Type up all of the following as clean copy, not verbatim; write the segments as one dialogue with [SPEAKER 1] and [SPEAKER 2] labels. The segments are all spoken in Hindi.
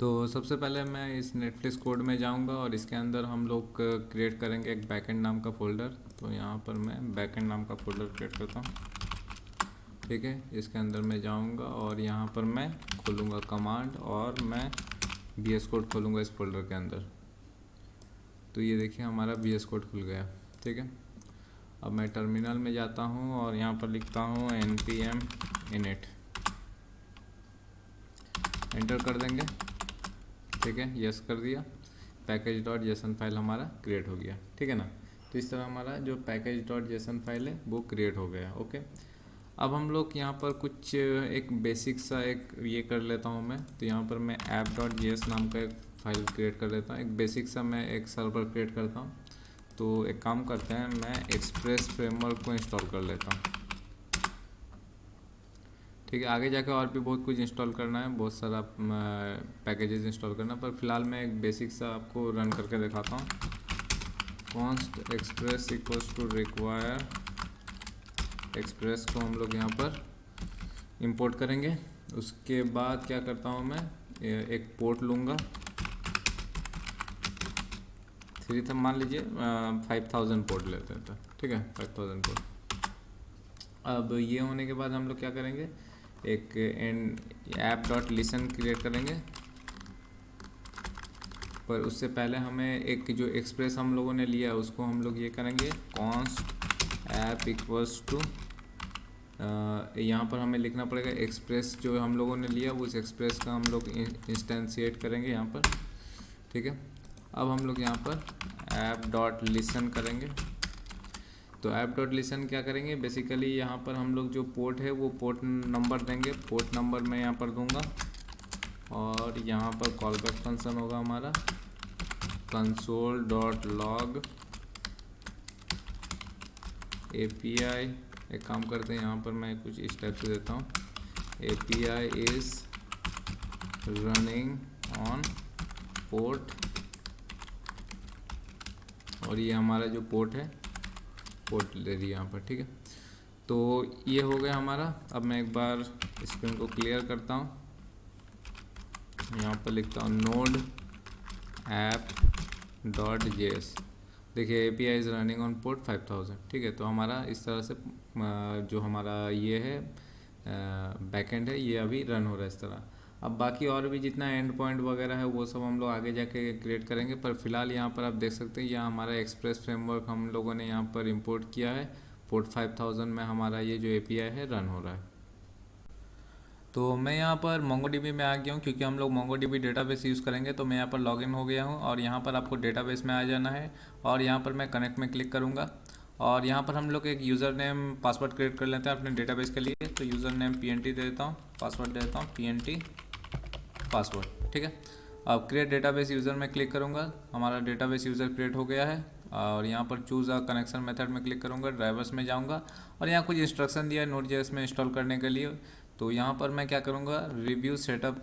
[SPEAKER 1] तो सबसे पहले मैं इस नेटफ्लिक्स कोड में जाऊंगा और इसके अंदर हम लोग क्रिएट करेंगे एक बैकएंड नाम का फ़ोल्डर। तो यहाँ पर मैं बैकएंड नाम का फ़ोल्डर क्रिएट करता हूँ। ठीक है, इसके अंदर मैं जाऊंगा और यहाँ पर मैं खोलूँगा कमांड और मैं VS कोड खोलूँगा इस फोल्डर के अंदर। तो ये देखिए हमारा VS कोड खुल गया। ठीक है, अब मैं टर्मिनल में जाता हूँ और यहाँ पर लिखता हूँ npm init, एंटर कर देंगे। ठीक है, यस कर दिया। पैकेज डॉट जेसन फाइल हमारा क्रिएट हो गया। ठीक है ना। तो इस तरह हमारा जो पैकेज डॉट जेसन फाइल है वो क्रिएट हो गया। ओके, अब हम लोग यहाँ पर कुछ एक बेसिक सा एक ये कर लेता हूँ मैं। तो यहाँ पर मैं app.js नाम का एक फाइल क्रिएट कर लेता हूँ। एक बेसिक सा मैं एक सर्वर क्रिएट करता हूँ। तो एक काम करते हैं, मैं एक्सप्रेस फ्रेमवर्क को इंस्टॉल कर लेता हूँ। ठीक है, आगे जाके और भी बहुत कुछ इंस्टॉल करना है, बहुत सारा पैकेजेस इंस्टॉल करना, पर फिलहाल मैं एक बेसिक सा आपको रन करके दिखाता हूँ। Const express equals to require express को हम लोग यहाँ पर इंपोर्ट करेंगे। उसके बाद क्या करता हूँ मैं, एक पोर्ट लूँगा 3 था, मान लीजिए 5000 पोर्ट लेते हैं। तो ठीक है, 5000 पोर्ट। अब ये होने के बाद हम लोग क्या करेंगे, एक app.listen क्रिएट करेंगे। पर उससे पहले हमें एक जो एक्सप्रेस हम लोगों ने लिया है उसको हम लोग ये करेंगे, कॉन्स्ट ऐप इक्वल्स टू, यहाँ पर हमें लिखना पड़ेगा एक्सप्रेस जो हम लोगों ने लिया उस एक्सप्रेस का हम लोग इंस्टेंशिएट करेंगे यहाँ पर। ठीक है, अब हम लोग यहाँ पर app.listen करेंगे। तो app.listen क्या करेंगे, बेसिकली यहाँ पर हम लोग जो पोर्ट है वो पोर्ट नंबर देंगे। पोर्ट नंबर मैं यहाँ पर दूंगा और यहाँ पर कॉलबैक फंक्शन होगा हमारा console.log API। एक काम करते हैं, यहाँ पर मैं कुछ इस टाइप से देता हूँ, API is running on port, और ये हमारा जो पोर्ट है पोर्ट दे दिया यहाँ पर। ठीक है, तो ये हो गया हमारा। अब मैं एक बार स्क्रीन को क्लियर करता हूँ, यहाँ पर लिखता हूँ node app.js। देखिए API is running on port 5000। ठीक है, तो हमारा इस तरह से जो हमारा ये है बैकएंड है ये अभी रन हो रहा है इस तरह। अब बाकी और भी जितना एंड पॉइंट वगैरह है वो सब हम लोग आगे जाके क्रिएट करेंगे, पर फिलहाल यहाँ पर आप देख सकते हैं यहाँ हमारा एक्सप्रेस फ्रेमवर्क हम लोगों ने यहाँ पर इंपोर्ट किया है। पोर्ट 5000 में हमारा ये जो API है रन हो रहा है। तो मैं यहाँ पर MongoDB में आ गया हूँ, क्योंकि हम लोग MongoDB डेटाबेस यूज़ करेंगे। तो मैं यहाँ पर लॉगिन हो गया हूँ और यहाँ पर आपको डेटाबेस में आ जाना है और यहाँ पर मैं कनेक्ट में क्लिक करूँगा और यहाँ पर हम लोग एक यूज़र नेम पासवर्ड क्रिएट कर लेते हैं अपने डेटाबेस के लिए। तो यूज़र नेम PNT दे देता हूँ, पासवर्ड दे देता हूँ PNT पासवर्ड। ठीक है, अब क्रिएट डेटाबेस यूज़र में क्लिक करूँगा, हमारा डेटाबेस यूज़र क्रिएट हो गया है। और यहाँ पर चूज़ अ कनेक्शन मेथड में क्लिक करूँगा, ड्राइवर्स में जाऊँगा और यहाँ कुछ इंस्ट्रक्शन दिया है Node.js में इंस्टॉल करने के लिए। तो यहाँ पर मैं क्या करूँगा, रिव्यू सेटअप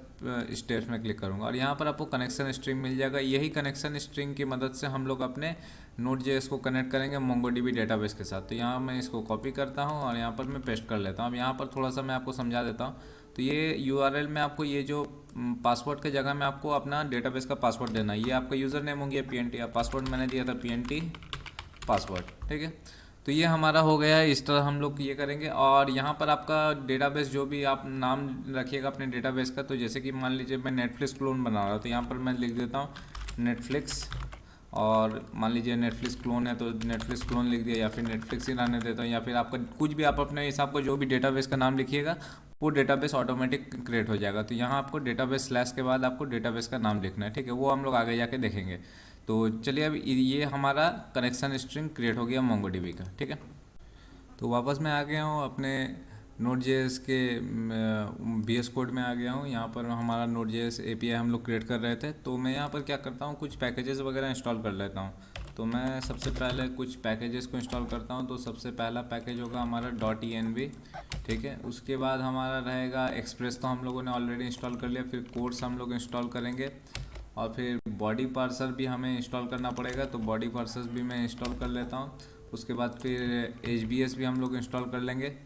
[SPEAKER 1] स्टेप्स में क्लिक करूँगा और यहाँ पर आपको कनेक्शन स्ट्रिंग मिल जाएगा। यही कनेक्शन स्ट्रिंग की मदद से हम लोग अपने Node.js को कनेक्ट करेंगे MongoDB डेटाबेस के साथ। तो यहाँ मैं इसको कॉपी करता हूँ और यहाँ पर मैं पेस्ट कर लेता हूँ। अब यहाँ पर थोड़ा सा मैं आपको समझा देता हूँ। तो ये URL में आपको ये जो पासवर्ड के जगह में आपको अपना डेटाबेस का पासवर्ड देना है। ये आपका यूज़र नेम हो गया PNT, पासवर्ड मैंने दिया था PNT पासवर्ड। ठीक है, तो ये हमारा हो गया है। इस तरह हम लोग ये करेंगे और यहाँ पर आपका डेटाबेस जो भी आप नाम रखिएगा अपने डेटाबेस का। तो जैसे कि मान लीजिए मैं नेटफ्लिक्स क्लोन बना रहा हूँ, तो यहाँ पर मैं लिख देता हूँ नेटफ्लिक्स, और मान लीजिए नेटफ्लिक्स क्लोन है तो नेटफ्लिक्स क्लोन लिख दिया, या फिर नेटफ्लिक्स ही रहने देता हूँ, या फिर आपका कुछ भी आप अपने हिसाब का जो भी डेटाबेस का नाम लिखिएगा वो डेटाबेस ऑटोमेटिक क्रिएट हो जाएगा। तो यहाँ आपको डेटाबेस स्लैश के बाद आपको डेटाबेस का नाम लिखना है। ठीक है, वो हम लोग आगे जाके देखेंगे। तो चलिए, अब ये हमारा कनेक्शन स्ट्रिंग क्रिएट हो गया MongoDB का। ठीक है, तो वापस मैं आ गया हूँ अपने Node.js के VS कोड में आ गया हूँ। यहाँ पर हमारा Node.js API हम लोग क्रिएट कर रहे थे। तो मैं यहाँ पर क्या करता हूँ, कुछ पैकेजेस वगैरह इंस्टॉल कर लेता हूँ। तो मैं सबसे पहले कुछ पैकेजेस को इंस्टॉल करता हूँ। तो सबसे पहला पैकेज होगा हमारा .env। ठीक है, उसके बाद हमारा रहेगा एक्सप्रेस, तो हम लोगों ने ऑलरेडी इंस्टॉल कर लिया। फिर कोड्स हम लोग इंस्टॉल करेंगे और फिर बॉडी पार्सर भी हमें इंस्टॉल करना पड़ेगा। तो बॉडी पार्सर भी मैं इंस्टॉल कर लेता हूँ। उसके बाद फिर HBS भी हम लोग इंस्टॉल कर लेंगे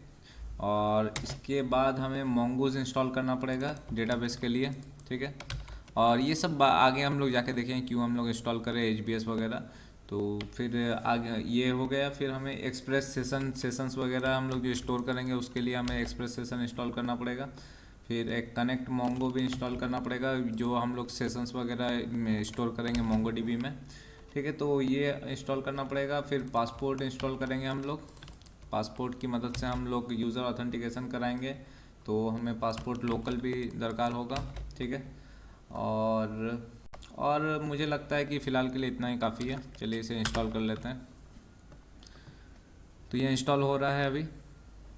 [SPEAKER 1] और इसके बाद हमें मोंगोज इंस्टॉल करना पड़ेगा डेटाबेस के लिए। ठीक है, और ये सब आगे हम लोग जाके देखें क्यों हम लोग इंस्टॉल करें HBS वगैरह। तो फिर आगे ये हो गया, फिर हमें एक्सप्रेस सेशंस वगैरह हम लोग जो स्टोर करेंगे उसके लिए हमें एक्सप्रेस सेशन इंस्टॉल करना पड़ेगा। फिर एक कनेक्ट मोंगो भी इंस्टॉल करना पड़ेगा जो हम लोग सेशंस वगैरह में स्टोर करेंगे मोंगो डीबी में। ठीक है, तो ये इंस्टॉल करना पड़ेगा। फिर पासपोर्ट इंस्टॉल करेंगे हम लोग। पासपोर्ट की मदद से हम लोग यूज़र ऑथेंटिकेशन कराएंगे, तो हमें पासपोर्ट लोकल भी दरकार होगा। ठीक है, और मुझे लगता है कि फ़िलहाल के लिए इतना ही काफ़ी है। चलिए इसे इंस्टॉल कर लेते हैं। तो ये इंस्टॉल हो रहा है अभी।